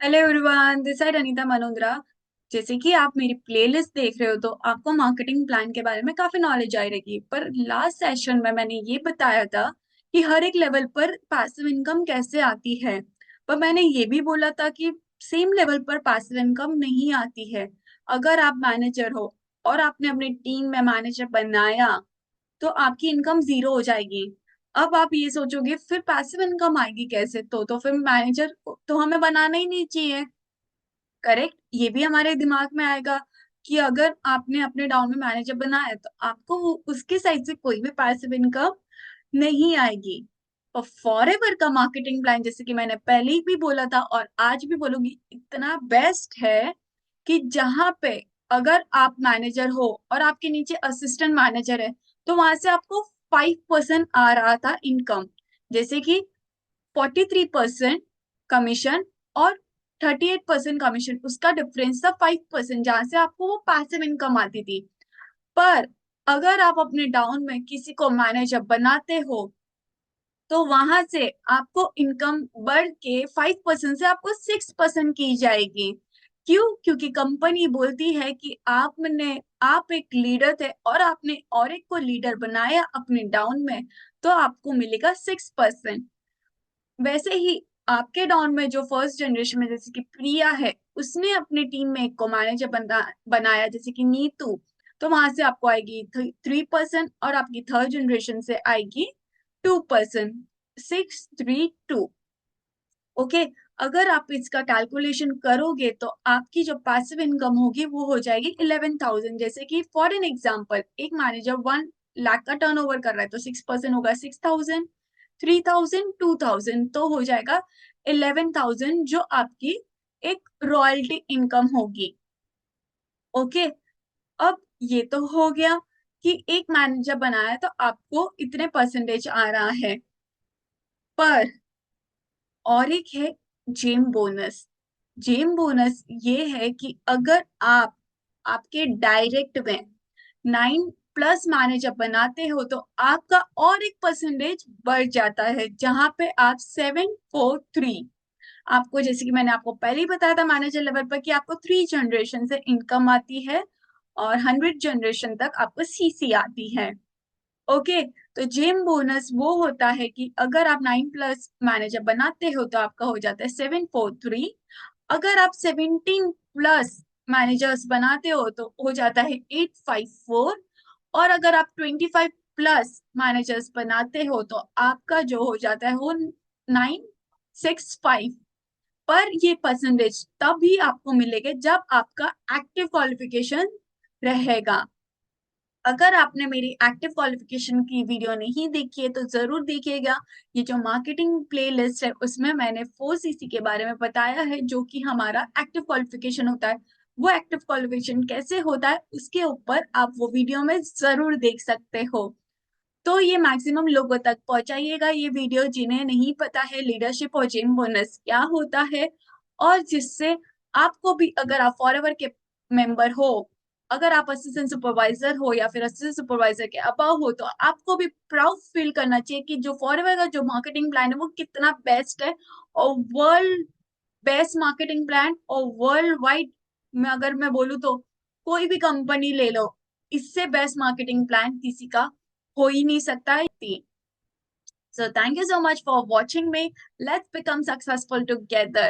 Hello everyone, this side Anita मनोंद्रा। जैसे कि आप मेरी प्लेलिस्ट देख रहे हो तो आपको मार्केटिंग प्लान के बारे में काफी नॉलेज आई रहेगी। पर लास्ट सेशन में मैंने ये बताया था कि हर एक लेवल पर पैसिव इनकम कैसे आती है। पर मैंने ये भी बोला था कि सेम लेवल पर पैसिव इनकम नहीं आती है। अगर आप मैनेजर हो और आपने अपनी टीम में मैनेजर बनाया तो आपकी इनकम जीरो हो जाएगी। अब आप ये सोचोगे फिर पैसिव इनकम आएगी कैसे, तो फिर मैनेजर तो हमें बनाना ही नहीं चाहिए। करेक्ट, ये भी हमारे दिमाग में आएगा कि अगर आपने अपने डाउन में मैनेजर बनाया तो आपको उसके साइड से कोई भी पैसिव इनकम नहीं आएगी। और फॉरएवर का मार्केटिंग प्लान, जैसे कि मैंने पहले ही भी बोला था और आज भी बोलूंगी, इतना बेस्ट है कि जहां पे अगर आप मैनेजर हो और आपके नीचे असिस्टेंट मैनेजर है तो वहां से आपको 5% आ रहा था इनकम। जैसे कि 43% कमीशन और 38% कमीशन, उसका डिफरेंस था 5%, जहां से आपको वो पैसिव इनकम आती थी। पर अगर आप अपने डाउन में किसी को मैनेजर बनाते हो तो वहां से आपको इनकम बढ़ के 5% से आपको 6% की जाएगी। क्यों? क्योंकि कंपनी बोलती है कि आप एक लीडर थे और आपने और एक को लीडर बनाया अपने डाउन में, तो आपको मिलेगा 6%। वैसे ही आपके डाउन में जो फर्स्ट जनरेशन में जैसे कि प्रिया है, उसने अपनी टीम में एक को मैनेजर बनाया जैसे कि नीतू, तो वहां से आपको आएगी 3% और आपकी थर्ड जनरेशन से आएगी 2%। 632। ओके, अगर आप इसका कैलकुलेशन करोगे तो आपकी जो पैसिव इनकम होगी वो हो जाएगी 11,000। जैसे कि फॉर एन एग्जाम्पल, एक मैनेजर 1 लाख का टर्नओवर कर रहा है तो 6% होगा 6,000, 3,000, 2,000, तो हो जाएगा 11,000 जो आपकी एक रॉयल्टी इनकम होगी। ओके, अब ये तो हो गया कि एक मैनेजर बनाया तो आपको इतने परसेंटेज आ रहा है। पर और एक है जेम बोनस। जेम बोनस ये है कि अगर आप आपके डायरेक्ट में 9+ मैनेजर बनाते हो तो आपका और एक परसेंटेज बढ़ जाता है, जहां पे आप 743, आपको जैसे कि मैंने आपको पहले ही बताया था मैनेजर लेवल पर कि आपको 3 जनरेशन से इनकम आती है और 100 जनरेशन तक आपको सीसी आती है। ओके, तो जेम बोनस वो होता है कि अगर आप 9+ मैनेजर बनाते हो तो आपका हो जाता है 743। अगर आप 17+ मैनेजर्स बनाते हो तो हो जाता है 854। और अगर आप 25+ मैनेजर्स बनाते हो तो आपका जो हो जाता है वो 965। पर ये परसेंटेज तभी आपको मिलेगा जब आपका एक्टिव क्वालिफिकेशन रहेगा। अगर आपने मेरी एक्टिव क्वालिफिकेशन की वीडियो नहीं देखी है तो जरूर देखिएगा। ये जो मार्केटिंग प्लेलिस्ट है उसमें मैंने 4CC के बारे में बताया है, जो कि हमारा एक्टिव क्वालिफिकेशन होता है। वो एक्टिव क्वालिफिकेशन कैसे होता है उसके ऊपर आप वो वीडियो में जरूर देख सकते हो। तो ये मैक्सिमम लोगों तक पहुंचाइएगा ये वीडियो जिन्हें नहीं पता है लीडरशिप और जिम बोनस क्या होता है, और जिससे आपको भी, अगर आप फॉरएवर के मेंबर हो, अगर आप असिस्टेंट सुपरवाइजर हो या फिर असिस्टेंट सुपरवाइजर के अबाव हो, तो आपको भी प्राउड फील करना चाहिए कि जो फॉरएवर का जो मार्केटिंग प्लान है वो कितना बेस्ट है। और वर्ल्ड बेस्ट मार्केटिंग प्लान, और वर्ल्ड वाइड में अगर मैं बोलूँ तो कोई भी कंपनी ले लो, इससे बेस्ट मार्केटिंग प्लान किसी का हो ही नहीं सकता है। So thank you so much for watching me. Let's become successful together.